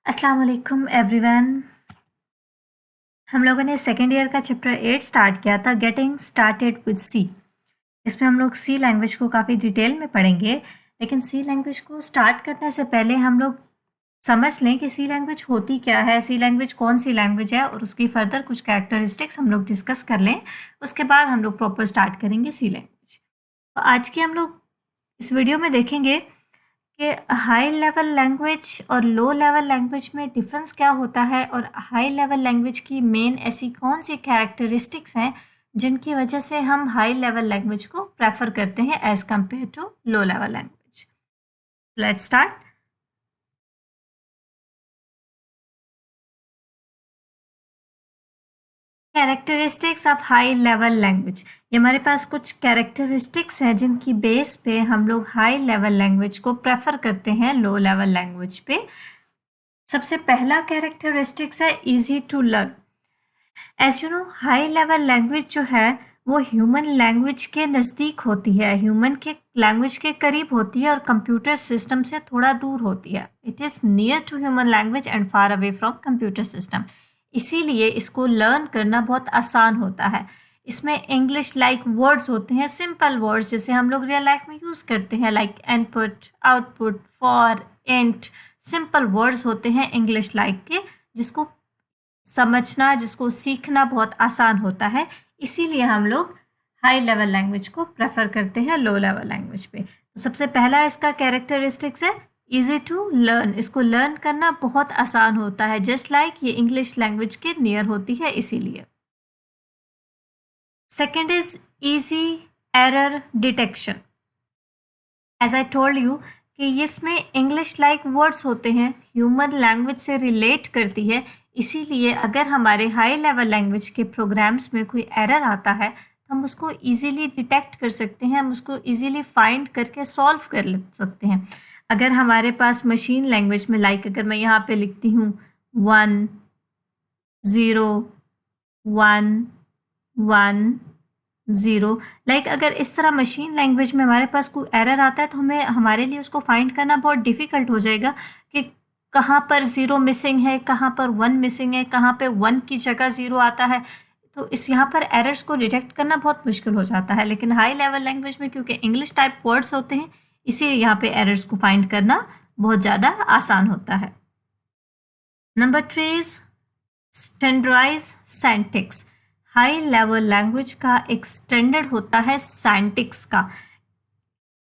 अस्सलाम वालेकुम एवरीवन। हम लोगों ने सेकेंड ईयर का चैप्टर 8 स्टार्ट किया था, गेटिंग स्टार्टेड विद सी। इसमें हम लोग सी लैंग्वेज को काफ़ी डिटेल में पढ़ेंगे, लेकिन सी लैंग्वेज को स्टार्ट करने से पहले हम लोग समझ लें कि सी लैंग्वेज होती क्या है, सी लैंग्वेज कौन सी लैंग्वेज है और उसकी फर्दर कुछ कैरेक्टरिस्टिक्स हम लोग डिस्कस कर लें। उसके बाद हम लोग प्रॉपर स्टार्ट करेंगे सी लैंग्वेज। तो आज के हम लोग इस वीडियो में देखेंगे कि हाई लेवल लैंग्वेज और लो लेवल लैंग्वेज में डिफरेंस क्या होता है और हाई लेवल लैंग्वेज की मेन ऐसी कौन सी कैरेक्टरिस्टिक्स हैं जिनकी वजह से हम हाई लेवल लैंग्वेज को प्रेफर करते हैं as compare to low level language. Let's start. Characteristics of high level language, ये हमारे पास कुछ कैरेक्टरिस्टिक्स हैं जिनकी बेस पे हम लोग हाई लेवल लैंग्वेज को प्रेफर करते हैं लो लेवल लैंग्वेज पे। सबसे पहला कैरेक्टरिस्टिक्स है easy to learn. As you know, high level language जो है वो ह्यूमन लैंग्वेज के नज़दीक होती है, ह्यूमन के लैंग्वेज के करीब होती है और कंप्यूटर सिस्टम से थोड़ा दूर होती है। It is near to human language and far away from computer system. इसीलिए इसको लर्न करना बहुत आसान होता है। इसमें इंग्लिश लाइक वर्ड्स होते हैं, सिंपल वर्ड्स जैसे हम लोग रियल लाइफ में यूज़ करते हैं, like input, output, for, int. Simple words होते हैं इंग्लिश लाइक के, जिसको समझना, जिसको सीखना बहुत आसान होता है। इसीलिए हम लोग हाई लेवल लैंग्वेज को प्रेफर करते हैं लो लेवल लैंग्वेज पे। तो सबसे पहला इसका कैरेक्टरिस्टिक्स है इजी टू लर्न। इसको लर्न करना बहुत आसान होता है, जस्ट लाइक ये इंग्लिश लैंग्वेज के नियर होती है, इसीलिए। Second is easy error detection. As I told you कि इसमें इंग्लिश लाइक वर्ड्स होते हैं, ह्यूमन लैंग्वेज से रिलेट करती है। इसीलिए अगर हमारे हाई लेवल लैंग्वेज के प्रोग्राम्स में कोई एरर आता है तो हम उसको इजीली डिटेक्ट कर सकते हैं, हम उसको इजीली फाइंड करके सॉल्व कर सकते हैं। अगर हमारे पास मशीन लैंग्वेज में, लाइक अगर मैं यहाँ पे लिखती हूँ 1 0 1 1 0, लाइक अगर इस तरह मशीन लैंग्वेज में हमारे पास कोई एरर आता है तो हमें हमारे लिए उसको फाइंड करना बहुत डिफ़िकल्ट हो जाएगा कि कहाँ पर 0 मिसिंग है, कहाँ पर 1 मिसिंग है, कहाँ पे 1 की जगह 0 आता है। तो इस यहाँ पर एरर्स को डिटेक्ट करना बहुत मुश्किल हो जाता है। लेकिन हाई लेवल लैंग्वेज में क्योंकि इंग्लिश टाइप वर्ड्स होते हैं, इसीलिए यहाँ पे एरर्स को फाइंड करना बहुत ज़्यादा आसान होता है। Number 3 is standardize syntax. High level language का एक स्टैंडर्ड होता है सिंटैक्स का।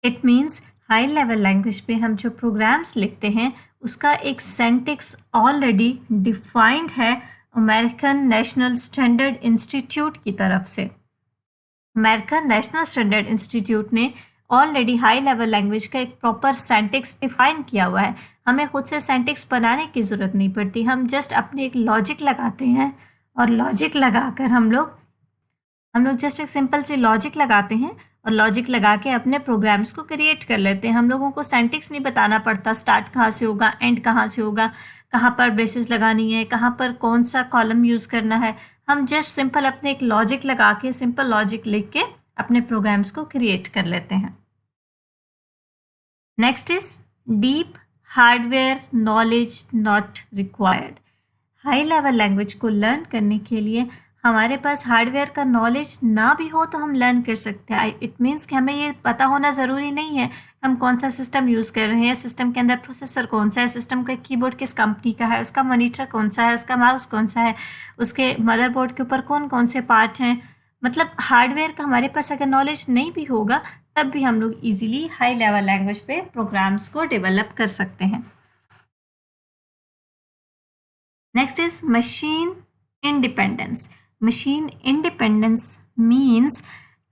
It means high level language पे हम जो प्रोग्राम्स लिखते हैं उसका एक सिंटैक्स ऑलरेडी डिफाइंड है अमेरिकन नेशनल स्टैंडर्ड इंस्टीट्यूट की तरफ से। अमेरिकन नेशनल स्टैंडर्ड इंस्टीट्यूट ने ऑलरेडी हाई लेवल लैंग्वेज का एक प्रॉपर सिंटैक्स डिफाइन किया हुआ है। हमें खुद से सिंटैक्स बनाने की ज़रूरत नहीं पड़ती, हम जस्ट अपने एक लॉजिक लगाते हैं और लॉजिक लगाकर हम लोग जस्ट एक सिंपल सी लॉजिक लगाते हैं और लॉजिक लगा के अपने प्रोग्राम्स को क्रिएट कर लेते हैं। हम लोगों को सिंटैक्स नहीं बताना पड़ता, स्टार्ट कहाँ से होगा, एंड कहाँ से होगा, कहाँ पर ब्रेसेस लगानी है, कहाँ पर कौन सा कॉलम यूज़ करना है। हम जस्ट सिंपल अपने एक लॉजिक लगा के, सिंपल लॉजिक लिख के अपने प्रोग्राम्स को क्रिएट कर लेते हैं। Next is deep hardware knowledge not required. High level language को लर्न करने के लिए हमारे पास हार्डवेयर का नॉलेज ना भी हो तो हम लर्न कर सकते हैं। इट मीन्स कि हमें ये पता होना ज़रूरी नहीं है हम कौन सा सिस्टम यूज़ कर रहे हैं, सिस्टम के अंदर प्रोसेसर कौन सा है, सिस्टम का कीबोर्ड किस कंपनी का है, उसका मॉनिटर कौन सा है, उसका माउस कौन सा है, उसके मदरबोर्ड के ऊपर कौन कौन से पार्ट हैं। मतलब हार्डवेयर का हमारे पास अगर नॉलेज नहीं भी होगा तब भी हम लोग ईजिली हाई लेवल लैंग्वेज पे प्रोग्राम्स को डेवलप कर सकते हैं। Next is machine independence. Machine independence means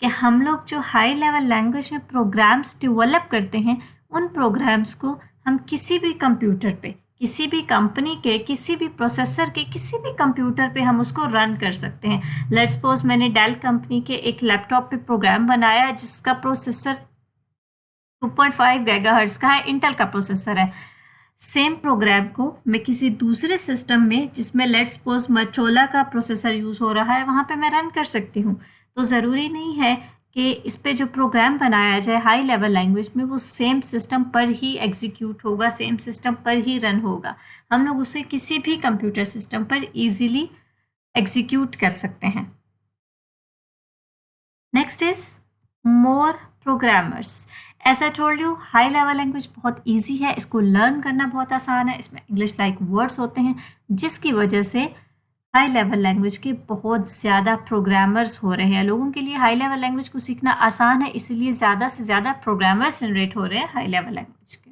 कि हम लोग जो हाई लेवल लैंग्वेज में प्रोग्राम्स डेवलप करते हैं उन प्रोग्राम्स को हम किसी भी कंप्यूटर पे, किसी भी कंपनी के, किसी भी प्रोसेसर के, किसी भी कंप्यूटर पे हम उसको रन कर सकते हैं। लेट्स सपोज मैंने डेल कंपनी के एक लैपटॉप पे प्रोग्राम बनाया जिसका प्रोसेसर 2.5 गीगाहर्ट्ज़ का है, इंटेल का प्रोसेसर है। सेम प्रोग्राम को मैं किसी दूसरे सिस्टम में जिसमें लेट्स सपोज मोटोरोला का प्रोसेसर यूज़ हो रहा है वहाँ पे मैं रन कर सकती हूँ। तो ज़रूरी नहीं है कि इस पे जो प्रोग्राम बनाया जाए हाई लेवल लैंग्वेज में वो सेम सिस्टम पर ही एग्जीक्यूट होगा, सेम सिस्टम पर ही रन होगा। हम लोग उसे किसी भी कंप्यूटर सिस्टम पर इजीली एग्जीक्यूट कर सकते हैं। Next is more programmers. As I told you, high level language बहुत ईजी है, इसको लर्न करना बहुत आसान है, इसमें इंग्लिश लाइक वर्ड्स होते हैं, जिसकी वजह से हाई लेवल लैंग्वेज के बहुत ज़्यादा प्रोग्रामर्स हो रहे हैं। लोगों के लिए हाई लेवल लैंग्वेज को सीखना आसान है, इसीलिए ज़्यादा से ज़्यादा प्रोग्रामर्स जनरेट हो रहे हैं हाई लेवल लैंग्वेज के।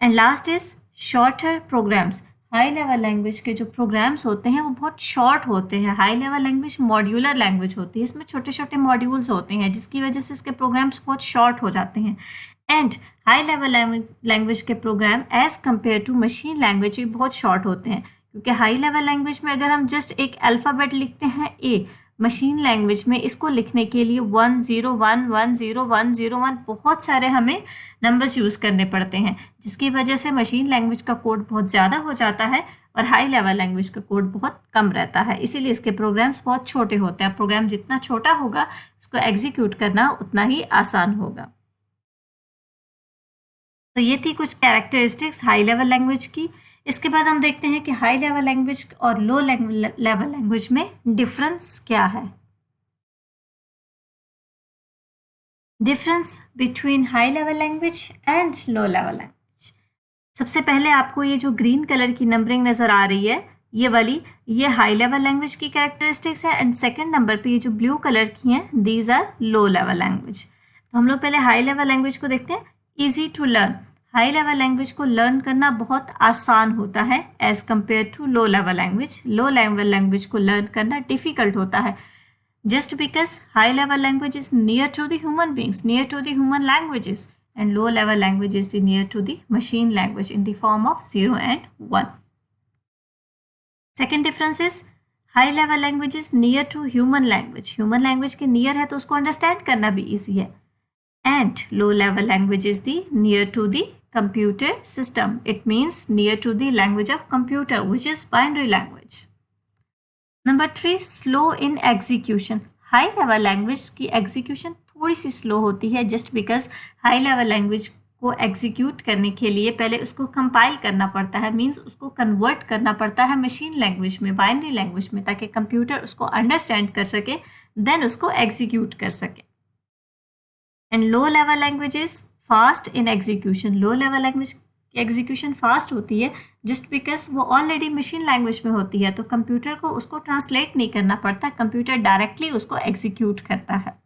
And last is shorter programs. High level language के जो प्रोग्राम्स होते हैं वो बहुत शॉर्ट होते हैं। High level language modular language होती है, इसमें छोटे छोटे मॉड्यूल्स होते हैं, जिसकी वजह से इसके प्रोग्राम्स बहुत शॉर्ट हो जाते हैं। एंड हाई लेवल लैंग्वेज के program as compare to machine language भी बहुत शॉर्ट होते हैं, क्योंकि हाई लेवल लैंग्वेज में अगर हम जस्ट एक अल्फ़ाबेट लिखते हैं ए, मशीन लैंग्वेज में इसको लिखने के लिए 101 101 101 बहुत सारे हमें नंबर्स यूज़ करने पड़ते हैं, जिसकी वजह से मशीन लैंग्वेज का कोड बहुत ज़्यादा हो जाता है और हाई लेवल लैंग्वेज का कोड बहुत कम रहता है। इसीलिए इसके प्रोग्राम्स बहुत छोटे होते हैं। प्रोग्राम जितना छोटा होगा उसको एग्जीक्यूट करना उतना ही आसान होगा। तो ये थी कुछ कैरेक्टरिस्टिक्स हाई लेवल लैंग्वेज की। इसके बाद हम देखते हैं कि हाई लेवल लैंग्वेज और लो लेवल लैंग्वेज में डिफरेंस क्या है। Difference between high level language and low level language. सबसे पहले आपको ये जो ग्रीन कलर की नंबरिंग नज़र आ रही है, ये वाली, ये हाई लेवल लैंग्वेज की कैरेक्टरिस्टिक्स है। एंड सेकेंड नंबर पे ये जो ब्लू कलर की हैं, these are low level language. तो हम लोग पहले हाई लेवल लैंग्वेज को देखते हैं। Easy to learn. High level language को लर्न करना बहुत आसान होता है as compare to low level language. Low level language को लर्न करना डिफ़िकल्ट होता है, just because high level language is near to the human beings, near to the human languages, and low level language is near to the machine language in the form of 0 and 1. Second difference is high level language is near to human language. Human language के near है तो उसको understand करना भी easy है. And low level language is the near to the computer system. It means near to the language of computer, which is binary language. Number 3, slow in execution. High level language की execution थोड़ी सी slow होती है, just because high level language को execute करने के लिए पहले उसको कंपाइल करना पड़ता है, मींस उसको कन्वर्ट करना पड़ता है मशीन लैंग्वेज में, बाइनरी लैंग्वेज में, ताकि कंप्यूटर उसको अंडरस्टैंड कर सके, देन उसको एग्जीक्यूट कर सके। And low level language is fast in execution. Low level language execution fast होती है जस्ट बिकॉज वो ऑलरेडी मशीन लैंग्वेज में होती है, तो कंप्यूटर को उसको ट्रांसलेट नहीं करना पड़ता, कंप्यूटर डायरेक्टली उसको एग्जीक्यूट करता है।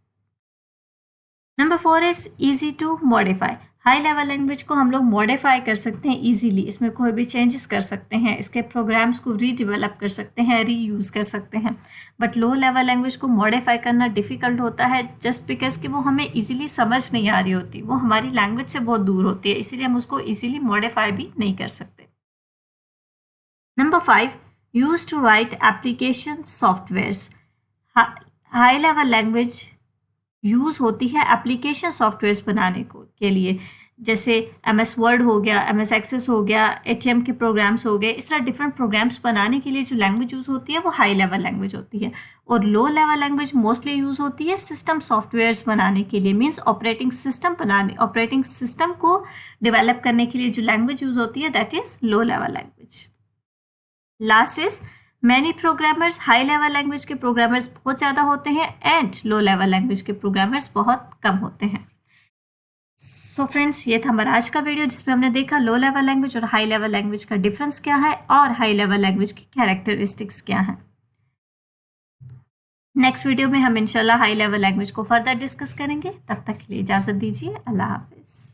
Number 4 is easy to modify. High level language को हम लोग मॉडिफाई कर सकते हैं ईजीली, इसमें कोई भी चेंजेस कर सकते हैं, इसके प्रोग्राम्स को रीडेवलप कर सकते हैं, रीयूज़ कर सकते हैं। बट लो लेवल लैंग्वेज को मॉडिफाई करना डिफ़िकल्ट होता है जस्ट बिकॉज कि वो हमें ईजिली समझ नहीं आ रही होती, वो हमारी लैंग्वेज से बहुत दूर होती है, इसीलिए हम उसको ईजिली मॉडिफाई भी नहीं कर सकते। Number 5, use to write application softwares. High level language use होती है एप्लीकेशन सॉफ्टवेयर्स बनाने के लिए, जैसे MS वर्ड हो गया, MS एक्सेस हो गया, ATM के प्रोग्राम्स हो गए। इस तरह डिफरेंट प्रोग्राम्स बनाने के लिए जो लैंग्वेज यूज़ होती है वो हाई लेवल लैंग्वेज होती है। और low level language mostly use होती है सिस्टम सॉफ्टवेयर्स बनाने के लिए, मीन्स ऑपरेटिंग सिस्टम को डिवेलप करने के लिए जो लैंग्वेज यूज़ होती है that is low level language. Last is many programmers. High level language के प्रोग्रामर्स बहुत ज़्यादा होते हैं एंड लो लेवल लैंग्वेज के प्रोग्रामर्स बहुत कम होते हैं। सो फ्रेंड्स, ये था हमारा आज का वीडियो जिसमें हमने देखा लो लेवल लैंग्वेज और हाई लेवल लैंग्वेज का डिफरेंस क्या है और हाई लेवल लैंग्वेज की कैरेक्टरिस्टिक्स क्या हैं। नेक्स्ट वीडियो में हम इंशाल्लाह हाई लेवल लैंग्वेज को फर्दर डिस्कस करेंगे। तब तक के लिए इजाज़त दीजिए। अल्लाह हाफिज़।